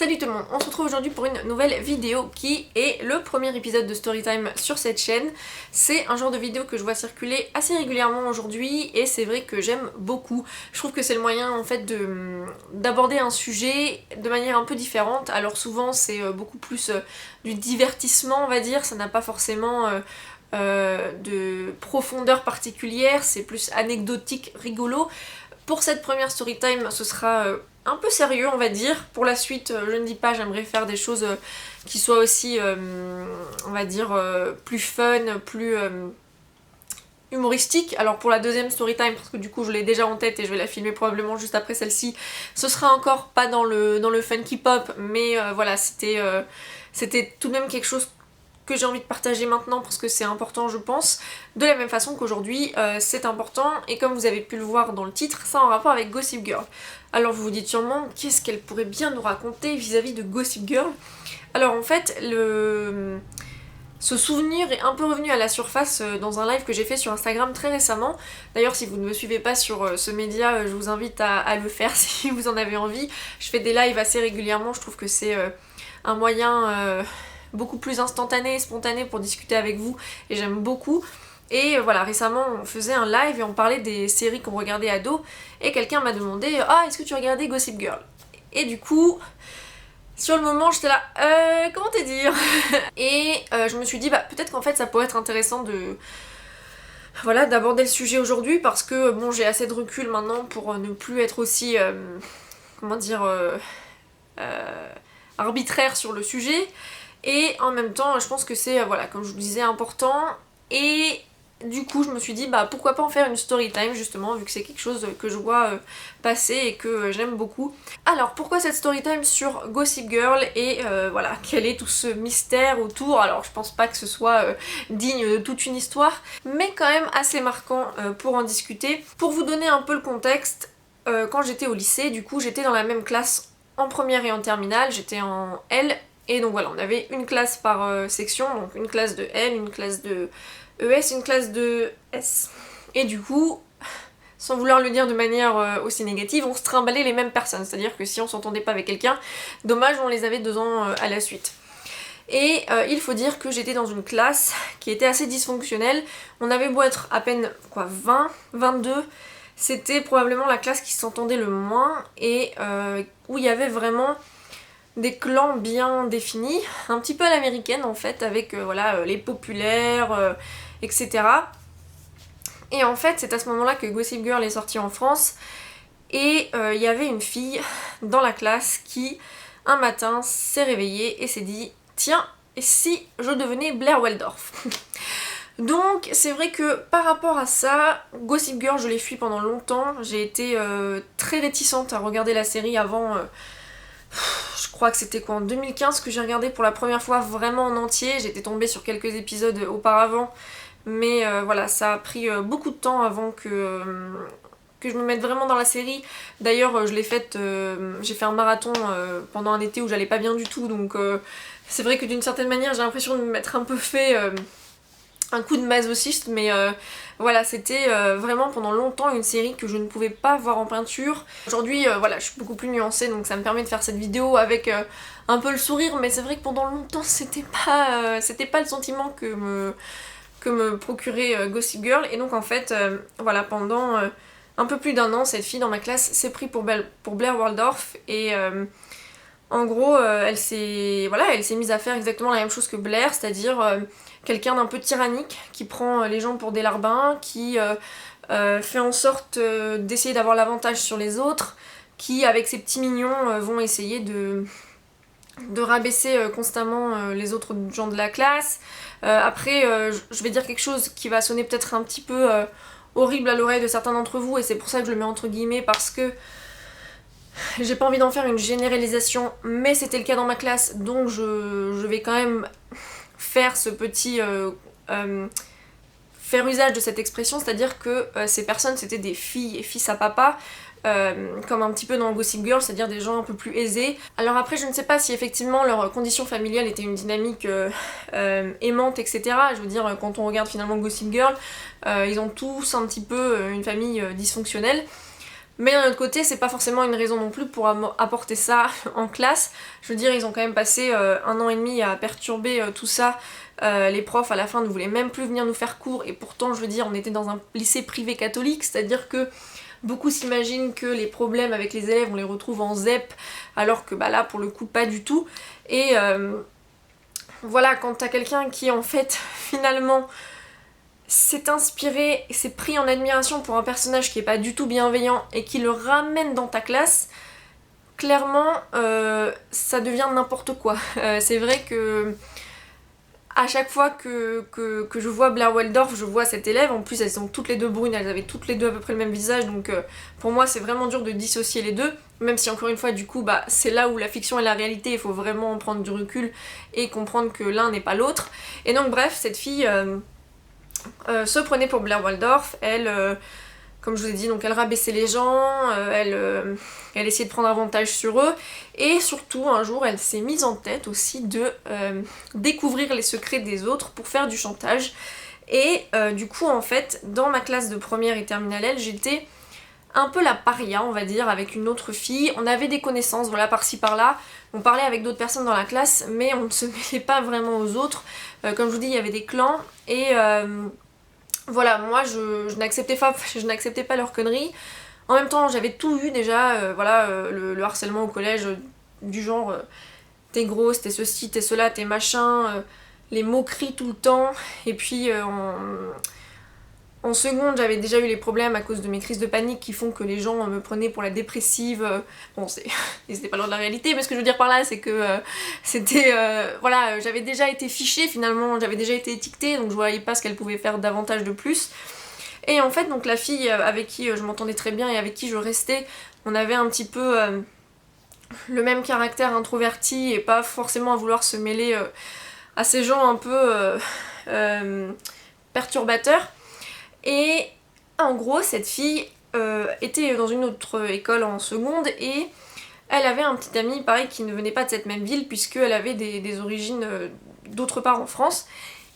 Salut tout le monde, on se retrouve aujourd'hui pour une nouvelle vidéo qui est le premier épisode de Storytime sur cette chaîne. C'est un genre de vidéo que je vois circuler assez régulièrement aujourd'hui et c'est vrai que j'aime beaucoup. Je trouve que c'est le moyen en fait d'aborder un sujet de manière un peu différente. Alors souvent c'est beaucoup plus du divertissement on va dire, ça n'a pas forcément de profondeur particulière, c'est plus anecdotique, rigolo. Pour cette première storytime, ce sera un peu sérieux on va dire. Pour la suite, je ne dis pas, j'aimerais faire des choses qui soient aussi, on va dire, plus fun, plus humoristiques. Alors pour la deuxième storytime, parce que du coup je l'ai déjà en tête et je vais la filmer probablement juste après celle-ci, ce sera encore pas dans le funky pop, mais voilà, c'était tout de même quelque chose que j'ai envie de partager maintenant parce que c'est important je pense, de la même façon qu'aujourd'hui c'est important et comme vous avez pu le voir dans le titre, ça a un rapport avec Gossip Girl. Alors vous vous dites sûrement qu'est-ce qu'elle pourrait bien nous raconter vis-à-vis de Gossip Girl. Alors en fait ce souvenir est un peu revenu à la surface dans un live que j'ai fait sur Instagram très récemment. D'ailleurs si vous ne me suivez pas sur ce média, je vous invite à le faire si vous en avez envie. Je fais des lives assez régulièrement, je trouve que c'est un moyen beaucoup plus instantané et spontané pour discuter avec vous et j'aime beaucoup. Et voilà, récemment on faisait un live et on parlait des séries qu'on regardait ado et quelqu'un m'a demandé « Ah, est-ce que tu regardais Gossip Girl ?» Et du coup, sur le moment j'étais là « Comment te dire ?» Et je me suis dit bah peut-être qu'en fait ça pourrait être intéressant de... Voilà, d'aborder le sujet aujourd'hui parce que bon j'ai assez de recul maintenant pour ne plus être aussi... comment dire... arbitraire sur le sujet. Et en même temps, je pense que c'est, voilà, comme je vous le disais, important. Et du coup, je me suis dit, bah pourquoi pas en faire une story time justement, vu que c'est quelque chose que je vois passer et que j'aime beaucoup. Alors, pourquoi cette story time sur Gossip Girl et voilà, quel est tout ce mystère autour. Alors, je pense pas que ce soit digne de toute une histoire, mais quand même assez marquant pour en discuter. Pour vous donner un peu le contexte, quand j'étais au lycée, du coup, j'étais dans la même classe en première et en terminale, j'étais en L. Et donc voilà, on avait une classe par section, donc une classe de L, une classe de ES, une classe de S. Et du coup, sans vouloir le dire de manière aussi négative, on se trimballait les mêmes personnes. C'est-à-dire que si on s'entendait pas avec quelqu'un, dommage, on les avait 2 ans à la suite. Et il faut dire que j'étais dans une classe qui était assez dysfonctionnelle. On avait beau être à peine 20, 22, c'était probablement la classe qui s'entendait le moins et où il y avait vraiment des clans bien définis, un petit peu à l'américaine en fait, avec voilà, les populaires, etc. Et en fait, c'est à ce moment-là que Gossip Girl est sorti en France, et il y avait une fille dans la classe qui, un matin, s'est réveillée et s'est dit « Tiens, et si je devenais Blair Waldorf ?» Donc c'est vrai que par rapport à ça, Gossip Girl, je l'ai fui pendant longtemps, j'ai été très réticente à regarder la série avant... je crois que c'était quoi en 2015 que j'ai regardé pour la première fois vraiment en entier. J'étais tombée sur quelques épisodes auparavant, mais voilà, ça a pris beaucoup de temps avant que je me mette vraiment dans la série. D'ailleurs je l'ai faite, j'ai fait un marathon pendant un été où j'allais pas bien du tout, donc c'est vrai que d'une certaine manière j'ai l'impression de me mettre un peu fait un coup de masochiste, mais voilà, c'était vraiment pendant longtemps une série que je ne pouvais pas voir en peinture. Aujourd'hui, voilà, je suis beaucoup plus nuancée, donc ça me permet de faire cette vidéo avec un peu le sourire, mais c'est vrai que pendant longtemps, c'était pas le sentiment que me procurait Gossip Girl, et donc en fait, voilà, pendant un peu plus d'1 an, cette fille dans ma classe s'est pris pour Blair Waldorf, et... en gros, elle s'est mise à faire exactement la même chose que Blair, c'est-à-dire quelqu'un d'un peu tyrannique, qui prend les gens pour des larbins, qui fait en sorte d'essayer d'avoir l'avantage sur les autres, qui, avec ses petits mignons, vont essayer de rabaisser constamment les autres gens de la classe. Après, je vais dire quelque chose qui va sonner peut-être un petit peu horrible à l'oreille de certains d'entre vous, et c'est pour ça que je le mets entre guillemets, parce que j'ai pas envie d'en faire une généralisation, mais c'était le cas dans ma classe, donc je vais quand même faire ce petit... faire usage de cette expression, c'est-à-dire que ces personnes c'était des filles et fils à papa, comme un petit peu dans Gossip Girl, c'est-à-dire des gens un peu plus aisés. Alors après je ne sais pas si effectivement leur condition familiale était une dynamique aimante, etc. Je veux dire, quand on regarde finalement Gossip Girl, ils ont tous un petit peu une famille dysfonctionnelle. Mais d'un autre côté, c'est pas forcément une raison non plus pour apporter ça en classe. Je veux dire, ils ont quand même passé 1 an et demi à perturber tout ça. Les profs à la fin ne voulaient même plus venir nous faire cours, et pourtant, je veux dire, on était dans un lycée privé catholique, c'est-à-dire que beaucoup s'imaginent que les problèmes avec les élèves, on les retrouve en ZEP, alors que bah là, pour le coup, pas du tout. Et voilà, quand t'as quelqu'un qui, en fait, finalement, s'est inspiré et s'est pris en admiration pour un personnage qui est pas du tout bienveillant et qui le ramène dans ta classe, clairement, ça devient n'importe quoi. C'est vrai que à chaque fois que je vois Blair Waldorf, je vois cette élève, en plus elles sont toutes les deux brunes, elles avaient toutes les deux à peu près le même visage, donc pour moi c'est vraiment dur de dissocier les deux, même si encore une fois du coup bah, c'est là où la fiction et la réalité, il faut vraiment prendre du recul et comprendre que l'un n'est pas l'autre. Et donc bref, cette fille se prenait pour Blair Waldorf, elle... comme je vous ai dit, donc elle rabaissait les gens, elle essayait de prendre avantage sur eux, et surtout un jour elle s'est mise en tête aussi de découvrir les secrets des autres pour faire du chantage. Et du coup en fait, dans ma classe de première et terminale L, j'étais un peu la paria, on va dire, avec une autre fille. On avait des connaissances, voilà, par-ci par-là, on parlait avec d'autres personnes dans la classe, mais on ne se mêlait pas vraiment aux autres. Comme je vous dis, il y avait des clans, et... voilà, moi je n'acceptais pas leurs conneries. En même temps, j'avais tout eu déjà, voilà, le harcèlement au collège, du genre t'es grosse, t'es ceci, t'es cela, t'es machin, les moqueries tout le temps. Et puis en seconde, j'avais déjà eu les problèmes à cause de mes crises de panique qui font que les gens me prenaient pour la dépressive. Bon, c'était pas loin de la réalité, mais ce que je veux dire par là, c'est que c'était... voilà, j'avais déjà été fichée finalement, j'avais déjà été étiquetée, donc je voyais pas ce qu'elle pouvait faire davantage de plus. Et en fait, donc la fille avec qui je m'entendais très bien et avec qui je restais, on avait un petit peu le même caractère introverti et pas forcément à vouloir se mêler à ces gens un peu perturbateurs. Et en gros, cette fille était dans une autre école en seconde, et elle avait un petit ami, pareil, qui ne venait pas de cette même ville, puisqu'elle avait des origines d'autre part en France.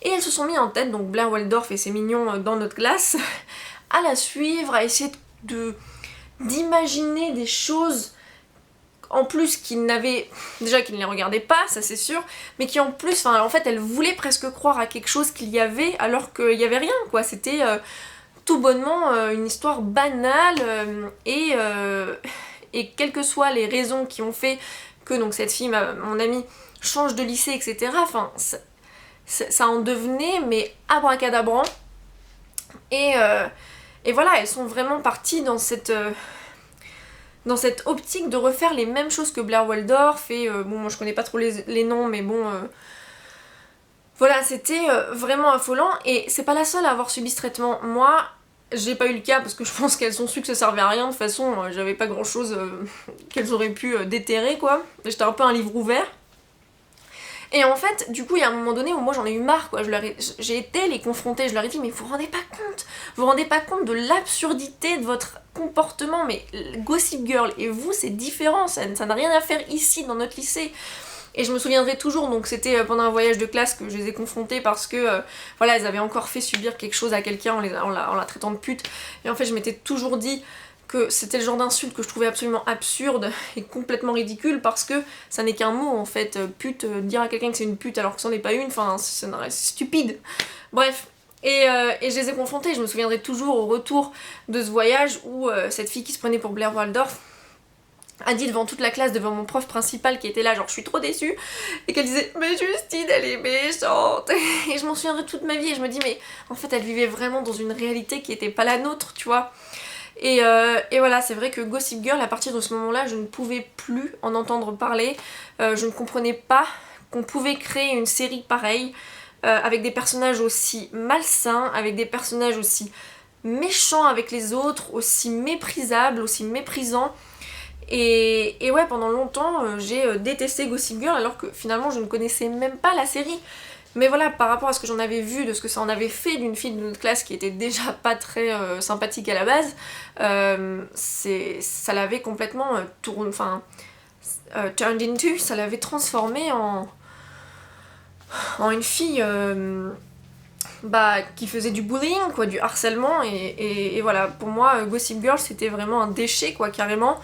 Et elles se sont mis en tête, donc Blair Waldorf et ses mignons dans notre classe, à la suivre, à essayer d'imaginer des choses en plus qu'ils n'avaient... Déjà qu'ils ne les regardaient pas, ça c'est sûr, mais qui en plus, enfin en fait, elle voulait presque croire à quelque chose qu'il y avait, alors qu'il n'y avait rien, quoi. C'était tout bonnement une histoire banale, et quelles que soient les raisons qui ont fait que donc cette fille, mon amie, change de lycée, etc., enfin, ça en devenait, mais abracadabrant. Et voilà, elles sont vraiment parties dans cette optique de refaire les mêmes choses que Blair Waldorf, et bon, moi je connais pas trop les noms, mais bon... voilà, c'était vraiment affolant, et c'est pas la seule à avoir subi ce traitement. Moi, j'ai pas eu le cas, parce que je pense qu'elles ont su que ça servait à rien, de toute façon, j'avais pas grand chose qu'elles auraient pu déterrer, quoi. J'étais un peu un livre ouvert. Et en fait, du coup, il y a un moment donné où moi j'en ai eu marre, quoi. J'ai été les confronter, je leur ai dit, mais vous vous rendez pas compte de l'absurdité de votre comportement, mais Gossip Girl et vous, c'est différent, ça n'a rien à faire ici, dans notre lycée. Et je me souviendrai toujours, donc c'était pendant un voyage de classe que je les ai confrontées, parce que voilà, elles avaient encore fait subir quelque chose à quelqu'un en la traitant de pute. Et en fait, je m'étais toujours dit que c'était le genre d'insulte que je trouvais absolument absurde et complètement ridicule, parce que ça n'est qu'un mot en fait. Pute, dire à quelqu'un que c'est une pute alors que c'en est pas une, enfin c'est stupide. Bref. Et je les ai confrontées, je me souviendrai toujours au retour de ce voyage où cette fille qui se prenait pour Blair Waldorf a dit devant toute la classe, devant mon prof principal qui était là, genre je suis trop déçue, et qu'elle disait mais Justine elle est méchante. Et je m'en souviendrai toute ma vie, et je me dis mais en fait elle vivait vraiment dans une réalité qui était pas la nôtre, tu vois. Et voilà, c'est vrai que Gossip Girl, à partir de ce moment-là, je ne pouvais plus en entendre parler. Je ne comprenais pas qu'on pouvait créer une série pareille, avec des personnages aussi malsains, avec des personnages aussi méchants avec les autres, aussi méprisables, aussi méprisants. Et ouais, pendant longtemps, j'ai détesté Gossip Girl, alors que finalement je ne connaissais même pas la série. Mais voilà, par rapport à ce que j'en avais vu, de ce que ça en avait fait d'une fille de notre classe qui était déjà pas très sympathique à la base, ça l'avait complètement turned into, ça l'avait transformée en une fille qui faisait du bullying, quoi, du harcèlement, et voilà, pour moi, Gossip Girl, c'était vraiment un déchet, quoi, carrément.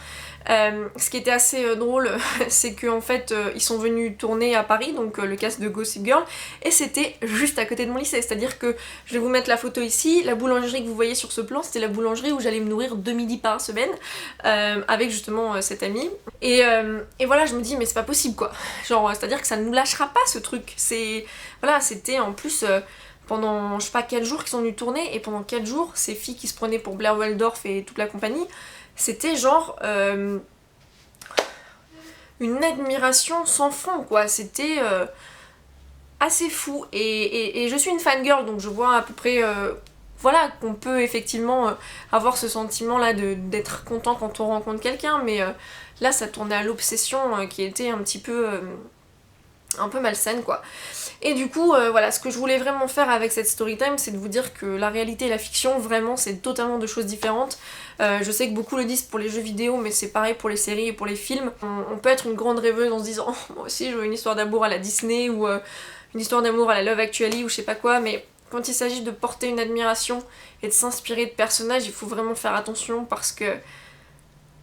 Ce qui était assez drôle, c'est qu'en fait, ils sont venus tourner à Paris, donc le cast de Gossip Girl, et c'était juste à côté de mon lycée, c'est-à-dire que, je vais vous mettre la photo ici, la boulangerie que vous voyez sur ce plan, c'était la boulangerie où j'allais me nourrir 2 midis par semaine, avec justement cette amie, et voilà, je me dis, mais c'est pas possible, quoi, genre, c'est-à-dire que ça ne nous lâchera pas, ce truc, voilà, c'était en plus... pendant, je sais pas, 4 jours qu'ils sont venus tourner, et pendant 4 jours, ces filles qui se prenaient pour Blair Waldorf et toute la compagnie, c'était genre une admiration sans fond, quoi. C'était assez fou. Et je suis une fangirl, donc je vois à peu près... voilà, qu'on peut effectivement avoir ce sentiment-là d'être content quand on rencontre quelqu'un, mais là, ça tournait à l'obsession qui était un peu malsaine, quoi. Et du coup, voilà, ce que je voulais vraiment faire avec cette story time, c'est de vous dire que la réalité et la fiction, vraiment, c'est totalement deux choses différentes. Je sais que beaucoup le disent pour les jeux vidéo, mais c'est pareil pour les séries et pour les films. On peut être une grande rêveuse en se disant oh, moi aussi je veux une histoire d'amour à la Disney, ou une histoire d'amour à la Love Actually, ou je sais pas quoi, mais quand il s'agit de porter une admiration et de s'inspirer de personnages, il faut vraiment faire attention, parce que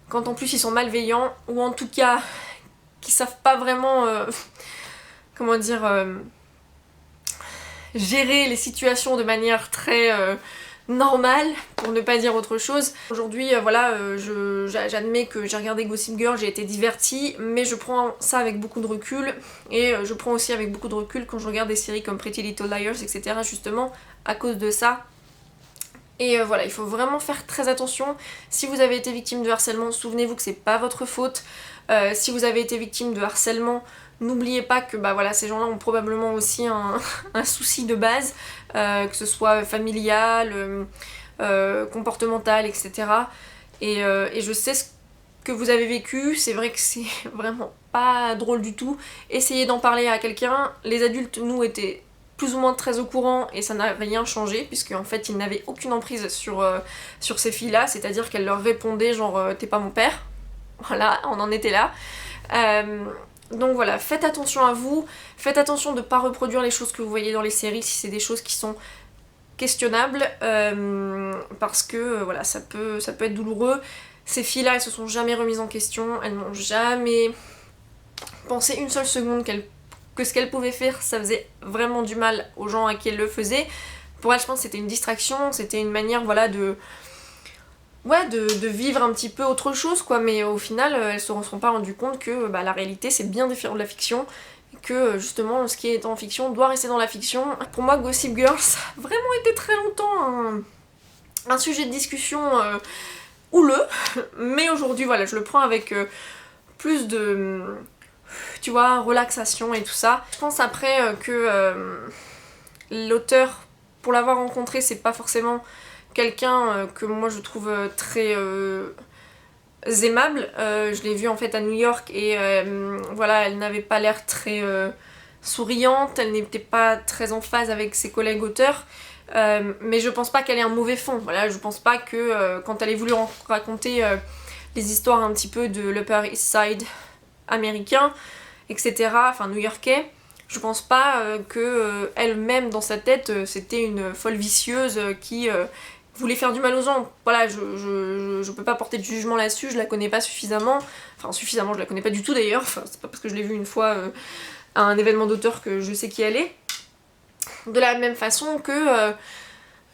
quand en plus ils sont malveillants, ou en tout cas, qu'ils savent pas vraiment... comment dire... gérer les situations de manière très normale, pour ne pas dire autre chose. Aujourd'hui, voilà, j'admets que j'ai regardé Gossip Girl, j'ai été divertie, mais je prends ça avec beaucoup de recul, et je prends aussi avec beaucoup de recul quand je regarde des séries comme Pretty Little Liars, etc., justement, à cause de ça. Et voilà, il faut vraiment faire très attention. Si vous avez été victime de harcèlement, souvenez-vous que c'est pas votre faute. Si vous avez été victime de harcèlement, n'oubliez pas que bah voilà, ces gens-là ont probablement aussi un souci de base, que ce soit familial, comportemental, etc. Et je sais ce que vous avez vécu, c'est vrai que c'est vraiment pas drôle du tout. Essayez d'en parler à quelqu'un. Les adultes, nous, étaient plus ou moins très au courant, et ça n'a rien changé, puisque en fait ils n'avaient aucune emprise sur ces filles-là, c'est-à-dire qu'elles leur répondaient genre t'es pas mon père. Voilà, on en était là. Donc voilà, faites attention à vous, faites attention de ne pas reproduire les choses que vous voyez dans les séries si c'est des choses qui sont questionnables, parce que voilà, ça peut être douloureux. Ces filles-là, elles se sont jamais remises en question, elles n'ont jamais pensé une seule seconde que ce qu'elles pouvaient faire, ça faisait vraiment du mal aux gens à qui elles le faisaient. Pour elles, je pense que c'était une distraction, c'était une manière, voilà, de vivre un petit peu autre chose, quoi, mais au final, elles se sont pas rendues compte que bah, la réalité, c'est bien différent de la fiction, et que justement, ce qui est en fiction doit rester dans la fiction. Pour moi, Gossip Girl, ça a vraiment été très longtemps un sujet de discussion houleux, mais aujourd'hui, voilà, je le prends avec plus de... tu vois, relaxation et tout ça. Je pense après que l'auteur, pour l'avoir rencontré, c'est pas forcément quelqu'un que moi je trouve très aimable. Je l'ai vue en fait à New York, et voilà, elle n'avait pas l'air très souriante, elle n'était pas très en phase avec ses collègues auteurs. Mais je pense pas qu'elle ait un mauvais fond. Voilà, je pense pas que quand elle ait voulu raconter les histoires un petit peu de l'Upper East Side américain, etc., enfin new-yorkais, je pense pas que elle-même dans sa tête c'était une folle vicieuse qui voulait faire du mal aux gens. Voilà, je peux pas porter de jugement là-dessus, je la connais pas suffisamment, enfin suffisamment, je la connais pas du tout d'ailleurs, enfin, c'est pas parce que je l'ai vue une fois à un événement d'auteur que je sais qui elle est. De la même façon que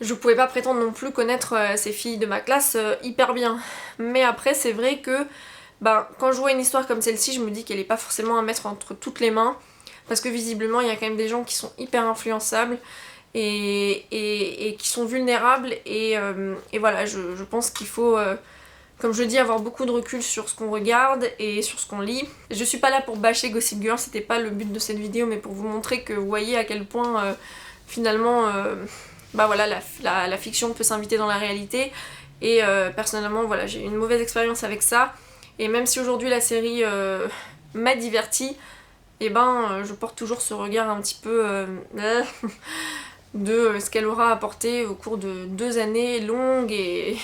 je pouvais pas prétendre non plus connaître ces filles de ma classe hyper bien. Mais après, c'est vrai que quand je vois une histoire comme celle-ci, je me dis qu'elle est pas forcément à mettre entre toutes les mains, parce que visiblement, il y a quand même des gens qui sont hyper influençables et qui sont vulnérables, et voilà, je pense qu'il faut... comme je dis, avoir beaucoup de recul sur ce qu'on regarde et sur ce qu'on lit. Je suis pas là pour bâcher Gossip Girl, c'était pas le but de cette vidéo, mais pour vous montrer que vous voyez à quel point finalement voilà, la fiction peut s'inviter dans la réalité. Et personnellement, voilà, j'ai eu une mauvaise expérience avec ça. Et même si aujourd'hui la série m'a divertie, et je porte toujours ce regard un petit peu de ce qu'elle aura apporté au cours de 2 années longues et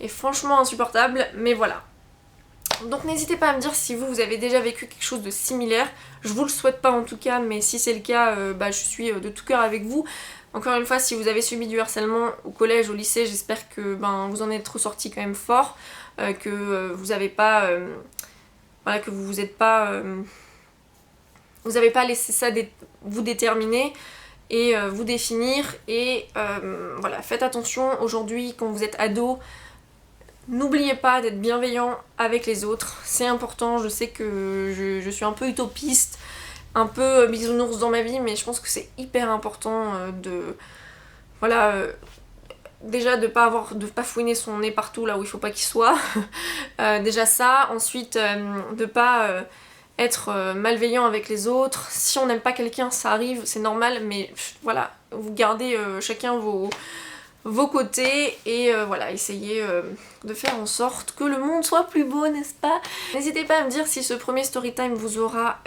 franchement insupportable, mais voilà. Donc n'hésitez pas à me dire si vous avez déjà vécu quelque chose de similaire. Je vous le souhaite pas en tout cas, mais si c'est le cas, je suis de tout cœur avec vous. Encore une fois, si vous avez subi du harcèlement au collège, au lycée, j'espère que vous en êtes ressorti quand même fort, que vous n'avez pas... voilà, que vous n'êtes pas... vous n'avez pas laissé ça vous déterminer et vous définir. Et voilà, faites attention aujourd'hui quand vous êtes ado. N'oubliez pas d'être bienveillant avec les autres, c'est important. Je sais que je suis un peu utopiste, un peu bisounours dans ma vie, mais je pense que c'est hyper important de... Voilà, déjà de pas fouiner son nez partout là où il faut pas qu'il soit. Déjà ça, ensuite de pas être malveillant avec les autres. Si on n'aime pas quelqu'un, ça arrive, c'est normal, mais voilà, vous gardez chacun vos côtés et voilà, essayez de faire en sorte que le monde soit plus beau, n'est-ce pas? N'hésitez pas à me dire si ce premier storytime vous aura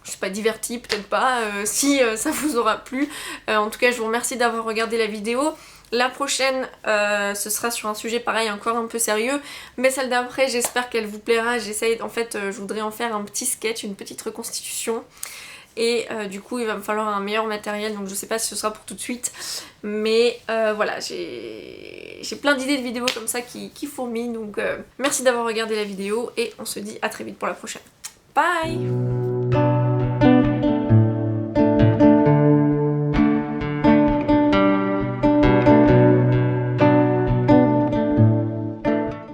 je sais pas, diverti, peut-être pas, si ça vous aura plu. En tout cas, je vous remercie d'avoir regardé la vidéo. La prochaine, ce sera sur un sujet pareil, encore un peu sérieux, mais celle d'après, j'espère qu'elle vous plaira. J'essaye, en fait, je voudrais en faire un petit sketch, une petite reconstitution. Et du coup il va me falloir un meilleur matériel, donc je sais pas si ce sera pour tout de suite, mais voilà, j'ai plein d'idées de vidéos comme ça qui fourmillent, donc merci d'avoir regardé la vidéo et on se dit à très vite pour la prochaine. Bye!